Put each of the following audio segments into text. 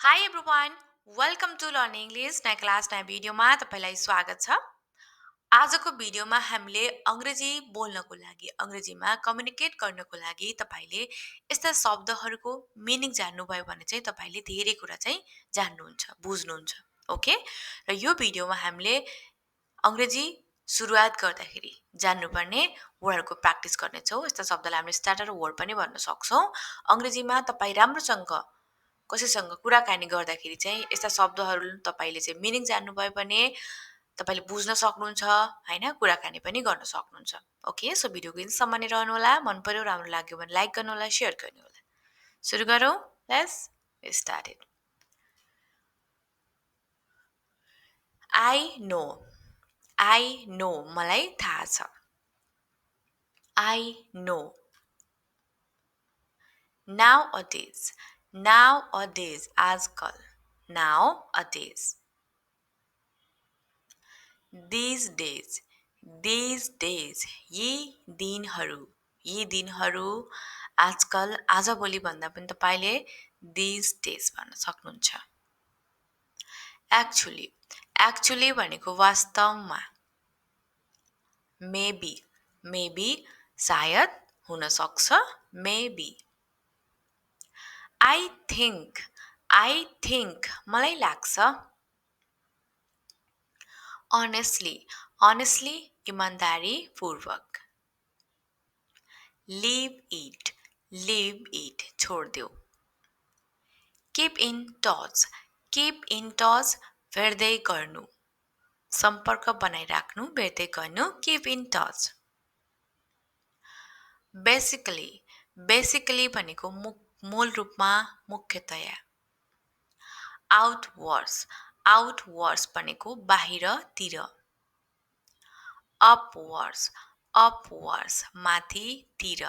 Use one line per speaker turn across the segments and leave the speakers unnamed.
Hi everyone, welcome to Learn English नयाँ class नयाँ भिडियोमा तपाईलाई स्वागत छ। आजको भिडियोमा हामीले अंग्रेजी बोल्नको लागि अंग्रेजीमा कम्युनिकेट गर्नको लागि तपाईले यस्ता शब्दहरूको मिनिङ जान्नुभयो भने चाहिँ तपाईले धेरै कुरा चाहिँ जान्नुहुन्छ, बुझ्नुहुन्छ। ओके? र यो भिडियोमा हामीले अंग्रेजी सुरुवात गर्दाखेरि जान्नुपर्ने वर्डहरुको प्र्याक्टिस गर्नेछौँ। यस्ता शब्दलाई हामीले स्टार्टर वर्ड पनि भन्न सक्छौं। अंग्रेजीमा तपाई राम्रोसँग कसैसँग कुराकानी गर्दाखेरि चाहिँ यस्ता शब्दहरू तपाईले चाहिँ मिनिङ जान्नुभयो भने तपाईले बुझ्न सक्नुहुन्छ, हैन? कुराकानी पनि गर्न सक्नुहुन्छ। ओके? सो भिडियोको अन्तिमसम्म नै रहनु होला। मन पर्यो, राम्रो लाग्यो भने लाइक गर्नु होला, शेयर गर्नु होला। सुरु गरौँ? Let's start it. I know मलाई थाहा छ। I know. Nowadays आजकल nowadays. These days यी दिनहरू आजकल आजभोलि भन्दा पनि तपाईले these days भन्न सक्नुहुन्छ। Actually भनेको वास्तवमा। Maybe सायद हुन सक्छ maybe। I think मलाई लाग्छ। Honestly ईमानदारी पूर्वक। Leave it छोड्देऊ। Keep in touch भेट्दै गर्नु। सम्पर्क बनाइराख्नु, भेट्दै गर्नु, keep in touch। Basically भनेको मूल रूपमा, मुख्यतया। Outwards भनेको बाहिरतिर। Upwards माथितिर।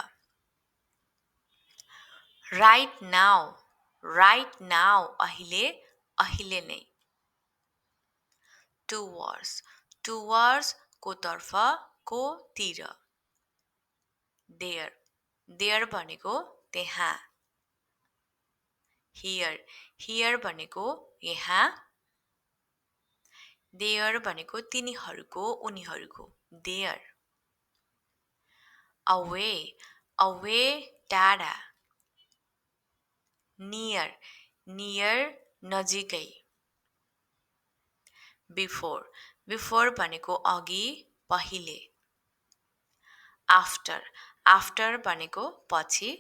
Right now अहिले नै। Towards को तर्फ, को तिर। There भनेको त्यहाँ। Here भनेको यहाँ। There भनेको तिनीहरूको, उनीहरूको। There. Away टाढा। Near नजिकै। Before भनेको अघि, पहिले। After भनेको पछि।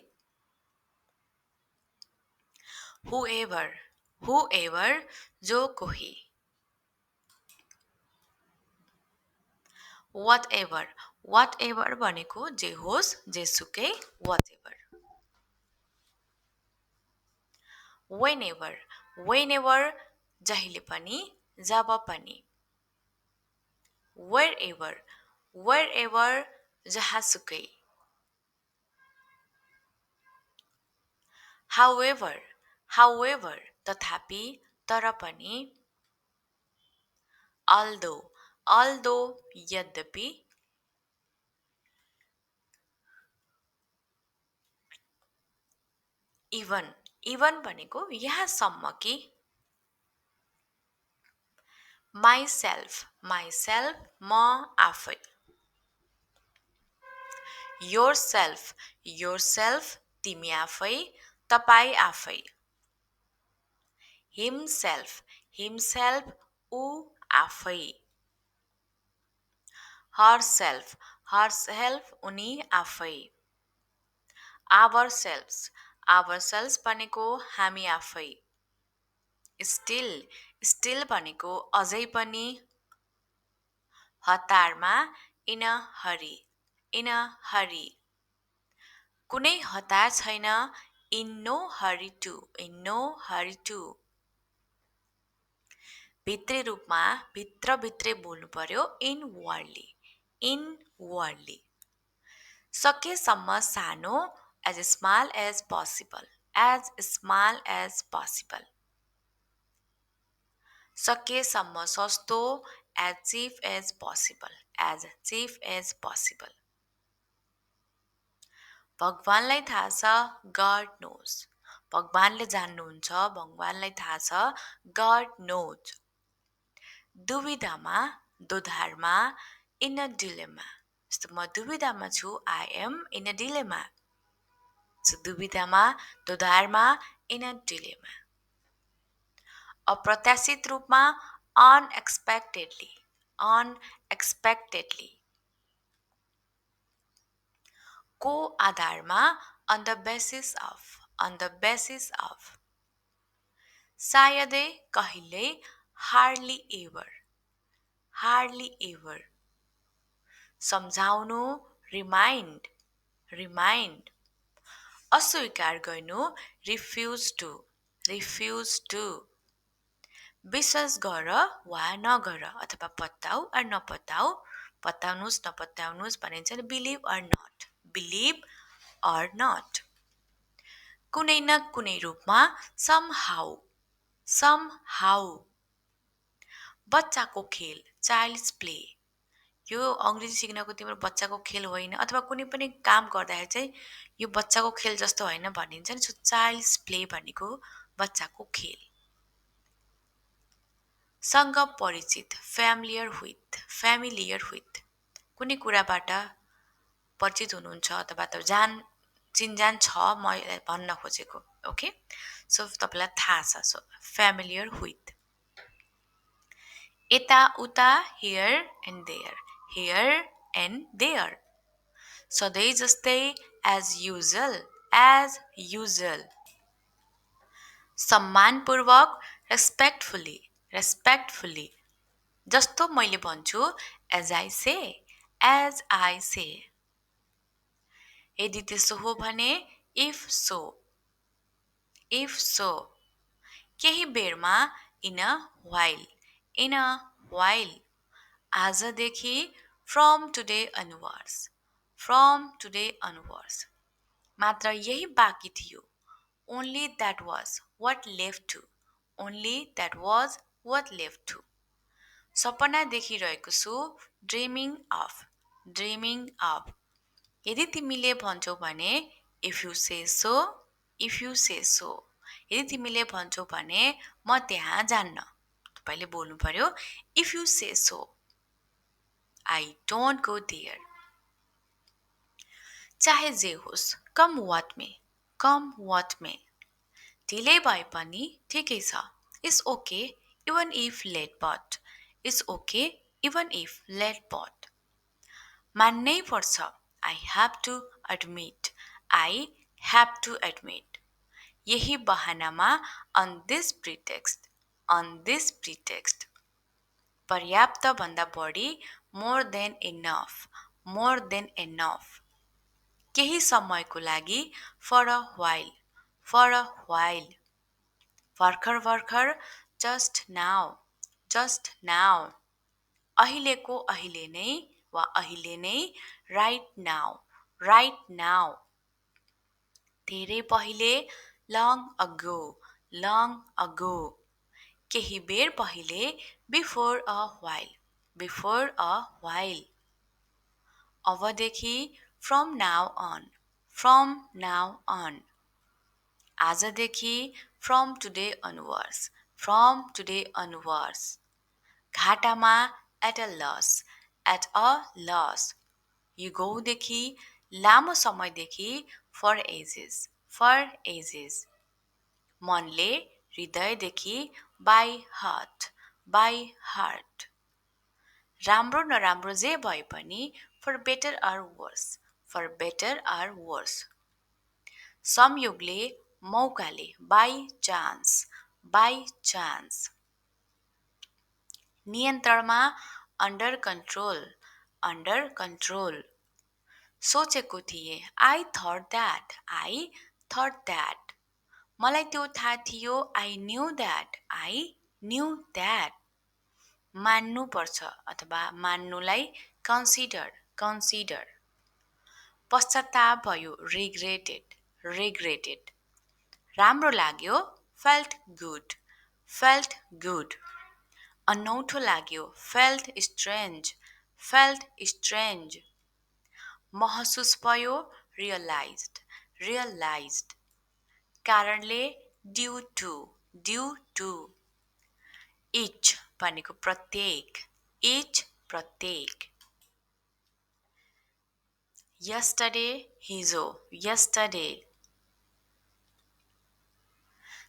Whoever जो कोही। Whatever भनेको जे होस्, जेसुकै, whatever। Whenever जहिले पनि, जब पनि। Wherever जहाँसुकै। However तथापि, तर पनि। Although यद्यपि। Even भनेको यहाँसम्म कि। Myself म आफै। Yourself तिमी आफै, तपाई आफै। Himself ऊ आफै। Herself उनी आफै। Ourselves भनेको हामी आफै। Still भनेको अझै पनि। हतारमा in a hurry। कुनै हतार छैन in no hurry to। भित्री रूपमा, भित्रै बोल्नु पर्यो inwardly। सकेसम्म सानो as small as possible। सकेसम्म सस्तो as cheap as possible। भगवानलाई थाहा छ God knows। भगवानले जान्नुहुन्छ, भगवानलाई थाहा छ, God knows. दुविधामा, दोधारमा, in a dilemma. जस्तो म दुविधामा छु, I am in a dilemma. So दुविधामा, दोधारमा, in a dilemma. अप्रत्याशित रूपमा unexpectedly, unexpectedly. को आधारमा on the basis of, on the basis of. सायदै, कहिल्यै, hardly ever, hardly ever. सम्झाउनु, remind, remind. अस्वीकार गर्नु, refuse to, refuse to. विश्वास गर वा नगर अथवा पत्ताऊ or नपत्ताऊ, पत्ताउनुस् नपत्ताउनुस् भनिन्छ नि, believe or not, believe or not. कुनै न कुनै रूपमा somehow, somehow. बच्चाको खेल, child's play. यो अंग्रेजी सिक्नको तिम्रो बच्चाको खेल होइन अथवा कुनै पनि काम गर्दाखेरि चाहिँ यो बच्चाको खेल जस्तो होइन भनिन्छ नि, सो child's play भनेको बच्चाको खेल. सँग परिचित, familiar with, familiar with. कुनै कुराबाट परिचित हुनुहुन्छ अथवा त चिनजान छ म भन्न खोजेको. ओके, सो तपाईलाई थाहा छ, सो familiar with. यता उता, here and there, here and there. सधैँ जस्तै, as usual, as usual. सम्मानपूर्वक, respectfully, respectfully. जस्तो मैले भन्छु, as I say, as I say. यदि त्यसो हो भने, if so, if so. केही बेरमा, in a while, in a while. आजदेखि, from today onwards, from today onwards. मात्र यही बाँकी थियो. Only that was what left to, only that was what left to. सपना देखिरहेको छु, dreaming of, dreaming of. यदि तिमीले भन्छौ भने, if you say so, if you say so. यदि तिमीले भन्छौ भने म त्यहाँ जान्न, तपाईले बोल्नु पर्यो, if you say so, I don't go there. चाहे जे होस्, come what may, come what may. ढिलै भए पनि ठिकै छ, it's okay even if late but, it's okay even if late but. मान्नै पर्छ, I have to admit, I have to admit. यही बहानामा, on this pretext, on this pretext. पर्याप्त भन्दा बढी, more than enough, more than enough. केही समयको लागि, for a while, for a while. भर्खर भर्खर, just now, just now. अहिलेको अहिले नै वा अहिले नै, right now, right now. धेरै पहिले, long ago, long ago. केही बेर पहिले, before a while, before a while. अबदेखि, from now on, from now on. आजदेखि, from today onwards, from today onwards. घाटामा, at a loss, at a loss. युगौँदेखि, लामो समयदेखि, for ages, for ages. मनले, हृदयदेखि, by heart, by heart. राम्रो नराम्रो जे भए पनि, for better or worse, for better or worse. संयोगले, मौकाले, by chance, by chance. नियन्त्रणमा, under control, under control. सोचेको थिए, I thought that, I thought that. मलाई त्यो थाहा थियो, I knew that, I knew that. मान्नु पर्छ अथवा मान्नुलाई, consider, consider. पश्चाताप भयो, regretted, regretted. राम्रो लाग्यो, felt good, felt good. अनौठो लाग्यो, felt strange, felt strange. महसुस भयो, realized, realized. कारणले due to each भनेको प्रत्येक each प्रत्येक yesterday हिजो yesterday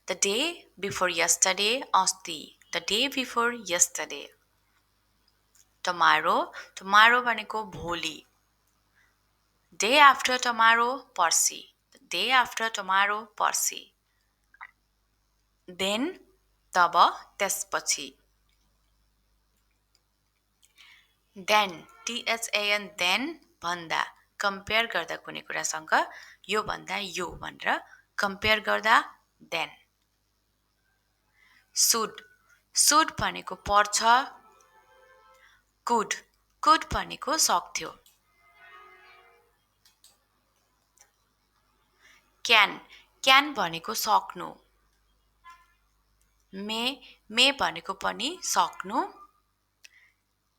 the day before yesterday अस्ति the day before yesterday tomorrow भनेको भोलि day after tomorrow पर्सि the day after tomorrow पर्सि then तब त्यसपछि then then भन्दा कम्पेयर गर्दा कुनै कुरासँग यो भन्दा यो भनेर कम्पेयर गर्दा then should भनेको पर्छ could भनेको सक्थ्यो can भनेको सक्नु may भनेको पनि सक्नु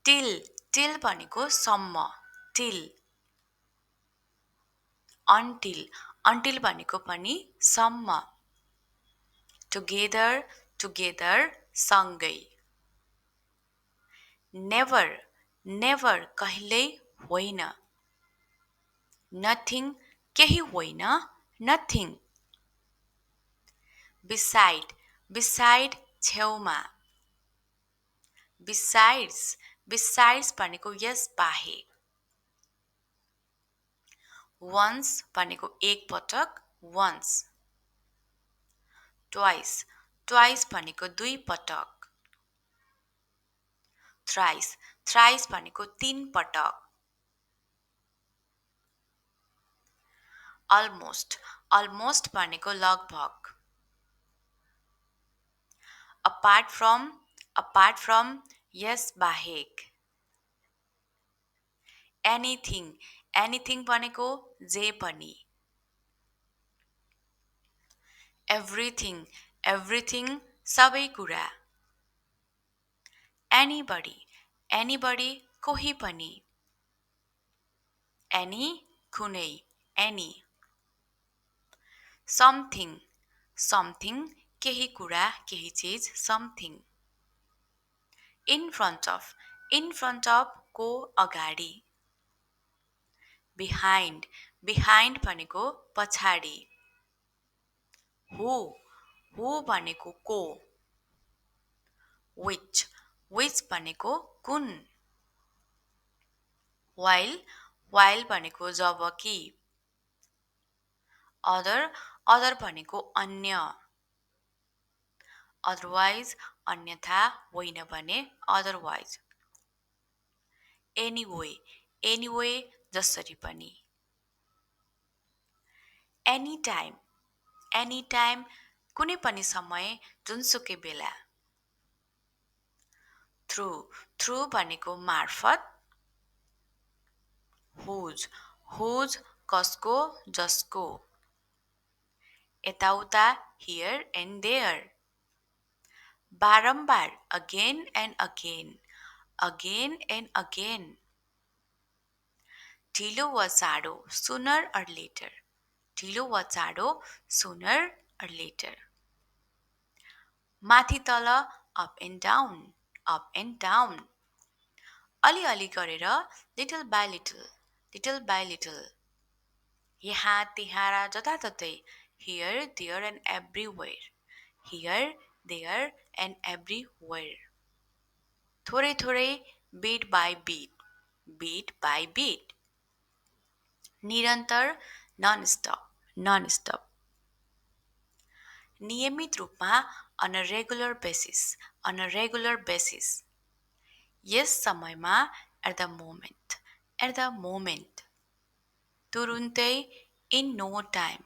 till भनेको सम्म till until भनेको पनि सम्म together सँगै never कहिल्यै होइन nothing केही होइन nothing beside छेउमा besides भनेको यस बाहेक once भनेको एक पटक once twice भनेको दुई पटक thrice भनेको तीन पटक almost भनेको लगभग apart from यस बाहेक anything भनेको जे पनि everything सबै कुरा anybody कोही पनि any कुनै any something केही कुरा केही चीज something in front of को अगाडि behind भनेको पछाडि who भनेको को which भनेको कुन while भनेको जबकि other भनेको अन्य otherwise अन्यथा होइन भने otherwise anyway जसरी पनि anytime कुनै पनि समय जुनसुकै बेला through भनेको मार्फत whose कसको जसको यताउता here and there बारम्बार again and again ढिलो वा चाँडो sooner or later ढिलो वा चाँडो sooner or later माथि तल up and down अलि गरेर little by little यहाँ त्यहाँ र जताततै here there and everywhere थोरै bit by bit निरन्तर non-stop नियमित रूपमा on a regular basis यस समयमा at the moment तुरुन्तै in no time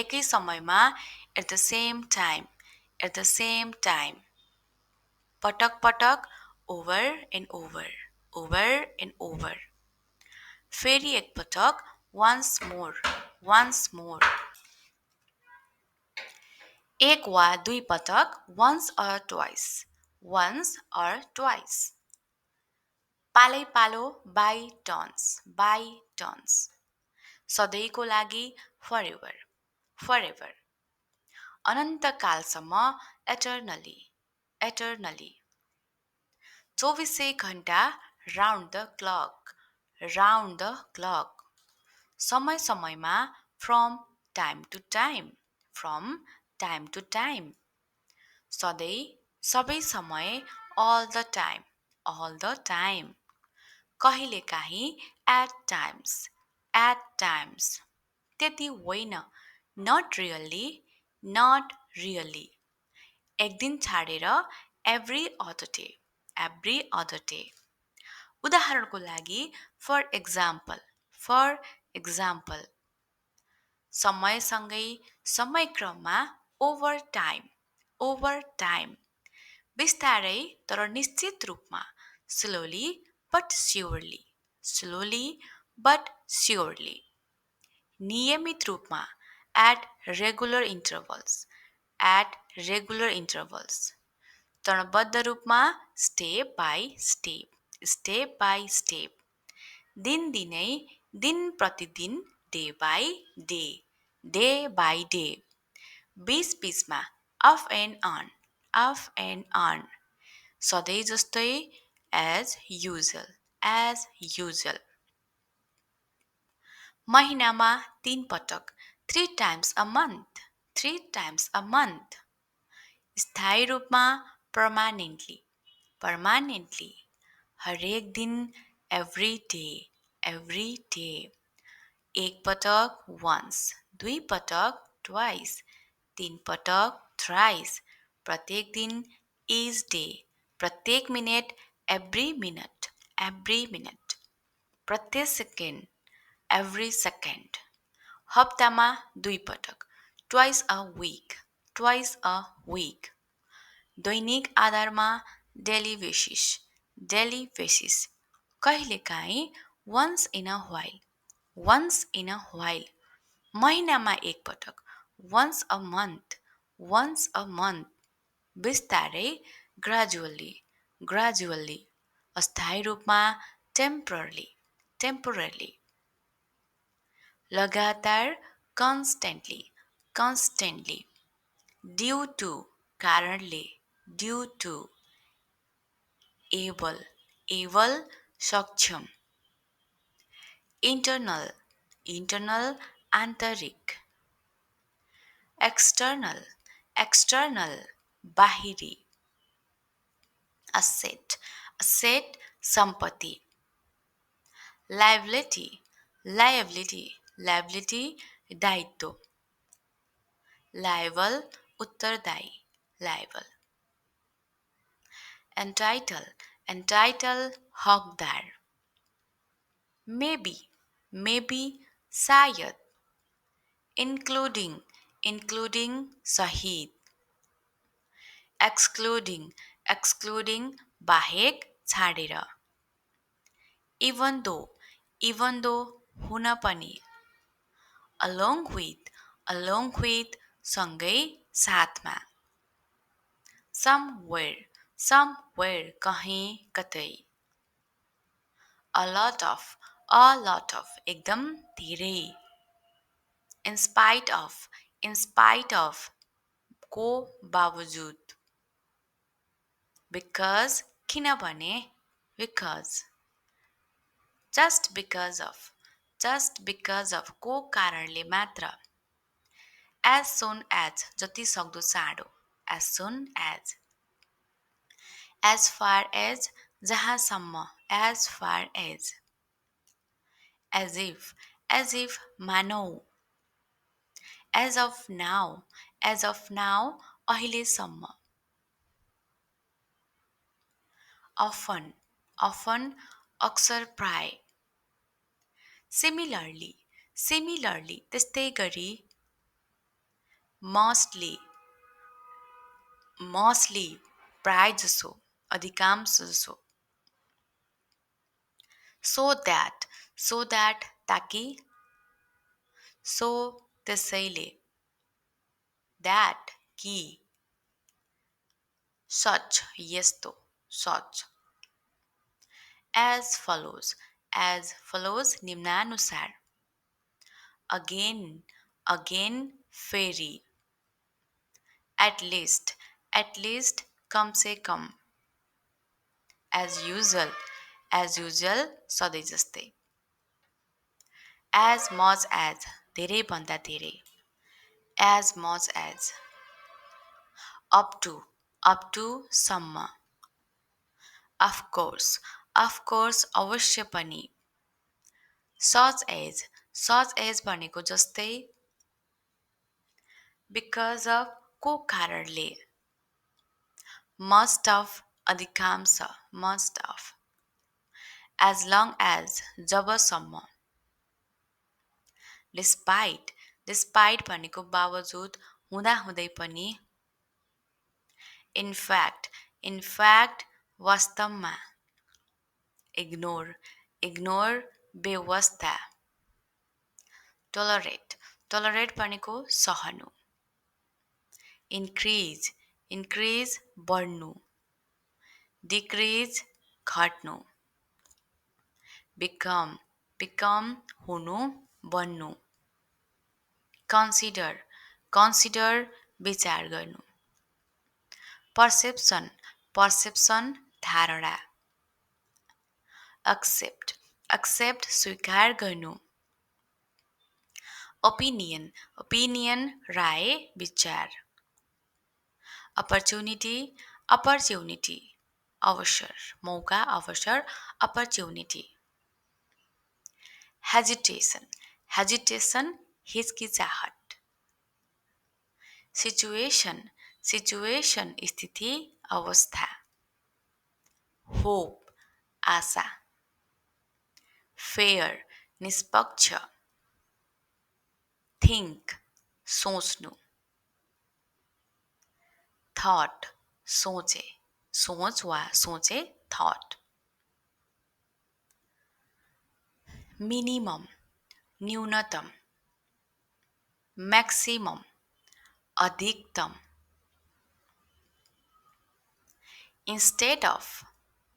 एकै समयमा at the same time पटक over and over फेरि एक पटक once more एक वा दुई पटक once or twice पालै पालो by turns सधैँको लागि forever, forever. अनन्तकालसम्म eternally, eternally. 24 घण्टा round the clock, round the clock. समय समयमा from time to time, from time to time. सधैँ सबै समय all the time, all the time. कहिलेकाहीँ at times, at times. त्यति होइन not really, not really. एक दिन छाडेर every other day, every other day. उदाहरणको लागि for example, for example. समयसँगै समयक्रममा over time, over time. बिस्तारै तर निश्चित रूपमा slowly but surely, slowly but surely. नियमित रूपमा at regular intervals, at regular intervals. चरणबद्ध रूपमा step by step, step by step. दिनदिनै दिन प्रतिदिन day by day, day by day. बीच बीचमा off and on, off and on. सधैँ जस्तै as usual, as usual. महिनामा 3 पटक 3 times a month, 3 times a month. स्थायी रूपमा permanently, permanently. हरेक दिन every day, every day. एक पटक once, 2 पटक twice, 3 पटक thrice. प्रत्येक दिन each day, प्रत्येक minute every minute, every minute. प्रत्येक सेकेन्ड every second. हप्तामा 2 पटक twice a week, twice a week. दैनिक आधारमा daily basis, daily basis. कहिलेकाहीँ once in a while, once in a while. महिनामा एक पटक once a month, once a month. बिस्तारै gradually, gradually. अस्थायी रूपमा temporarily, temporarily. लगातार constantly, constantly. Due to कारणले, due to. able, able सक्षम. Internal, internal आन्तरिक. External, external बाहिरी. Asset, asset सम्पत्ति. Liability, liability, liability दायित्व. Liable उत्तरदायी, liable. Entitle, entitle हकदार. Maybe, maybe शायद. Including, including सहित. Excluding, excluding बाहेक छाडेर. Even though, even though हुन पनि. Along with सँगै साथमा. Somewhere, somewhere कहीँ कतै. A lot of एकदम धेरै. In spite of को बावजुद. Because किनभने because. Just because of को कारणले मात्र. As soon as जति सक्दो चाँडो. As soon as. As far as जहाँसम्म. As far as. As if मानौ. As of now अहिलेसम्म. Often अक्सर प्राय. Similarly त्यस्तै गरी. Mostly प्राय जसो अधिकांश जसो. So that ताकि. So त्यसैले. That कि. Such यस्तो such. As follows निम्नानुसार. again, again, फेरि. At least, com say com. as usual, सधैँ जस्तै. as much as, धेरै भन्दा धेरै. as much as. up to, सम्म. of course, अवश्य पनि. such as भनेको जस्तै. because of, को कारणले. must of, अधिकांश, must of. as long as, जबसम्म. despite भनेको बावजुद, हुँदाहुँदै पनि. in fact, वास्तवमा. ignore, बेवास्ता. tolerate भनेको सहनु. increase, बढ्नु. decrease, घट्नु. become, हुनु, बन्नु. consider, विचार गर्नु. perception, धारणा. accept, स्वीकार गर्नु. opinion, राय, विचार. opportunity, अवसर, मौका, अवसर, opportunity. hesitation, हिचकिचाहट. situation, स्थिति, अवस्था. hope, आशा. fair, निष्पक्ष. think, सोच्नु. thought, सोच वा सोचे, thought. minimum, न्यूनतम. maximum, अधिकतम.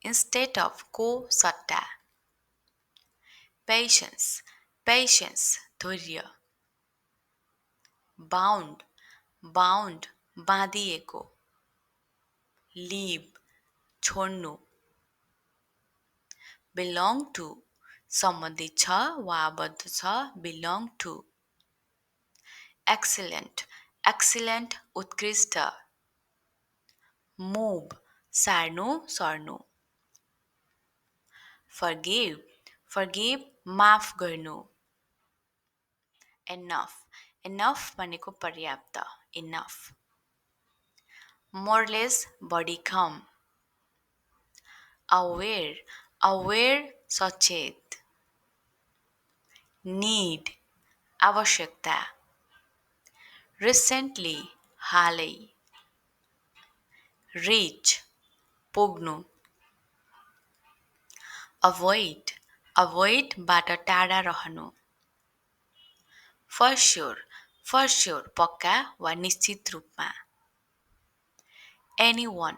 instead of, को सट्टा. patience, धैर्य. bound, बाँधिएको. leave, छोड्नु. belong to, सम्बन्धित छ वा आबद्ध छ, belong to. excellent, उत्कृष्ट. move, सर्नु. forgive, माफ गर्नु. enough भनेको पर्याप्त, enough. more or less, बढी कम. aware, सचेत. need, आवश्यकता. recently, हालै. reach, पुग्नु. avoid, बाट टाढा रहनु. for sure, पक्का वा निश्चित रूपमा. anyone,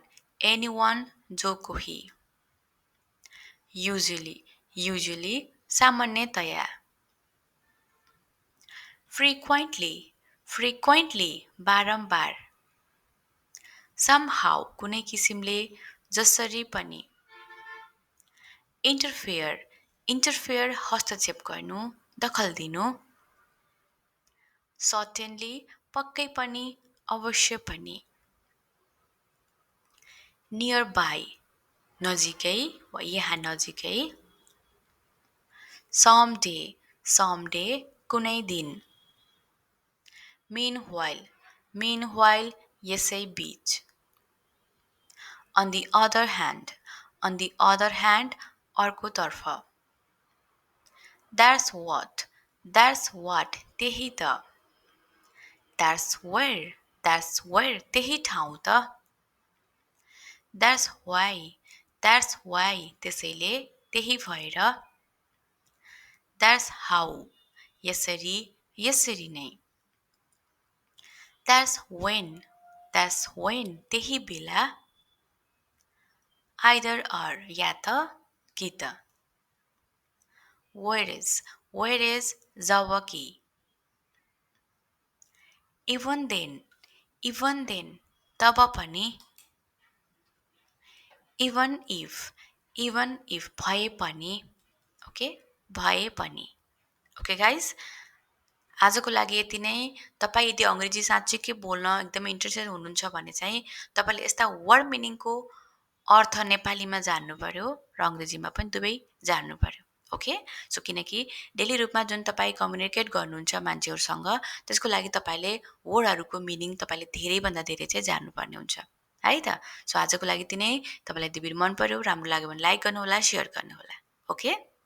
जो कोही. usually, सामान्यतया. frequently, बारम्बार. somehow, कुनै किसिमले, जसरी पनि. interfere, हस्तक्षेप गर्नु, दखल दिनु. certainly, पक्कै पनि, अवश्य पनि. nearby, नजिकै वा यहाँ नजिकै. someday, कुनै दिन. meanwhile, यसै बीच. on the other hand, अर्कोतर्फ. that's what, त्यही त. that's where, त्यही ठाउँ त. that's why, त्यसैले, त्यही भएर. that's how, यसरी नै. that's when, त्यही बेला. either or, या त कि त. whereas, जब कि. इभन देन तब पनि, इभन इफ भए पनि, ओके, भए पनि। ओके गाइज, आजको लागि यति नै। तपाईँ यदि अङ्ग्रेजी साँच्चीकै बोल्न एकदमै इन्ट्रेस्टेड हुनुहुन्छ भने चाहिँ तपाईँले यस्ता वर्ड मिनिङको अर्थ नेपालीमा जान्नु पर्यो र अङ्ग्रेजीमा पनि दुवै जान्नु पर्यो। ओके, सो किनकि डेली रूपमा जुन तपाईँ कम्युनिकेट गर्नुहुन्छ मान्छेहरूसँग, त्यसको लागि तपाईँले वर्डहरूको मिनिङ तपाईँले धेरैभन्दा धेरै चाहिँ जान्नुपर्ने हुन्छ है त। सो आजको लागि यति नै। तपाईँलाई यदि भिडियो मन पर्यो, राम्रो लाग्यो भने लाइक गर्नुहोला, सेयर गर्नुहोला। ओके।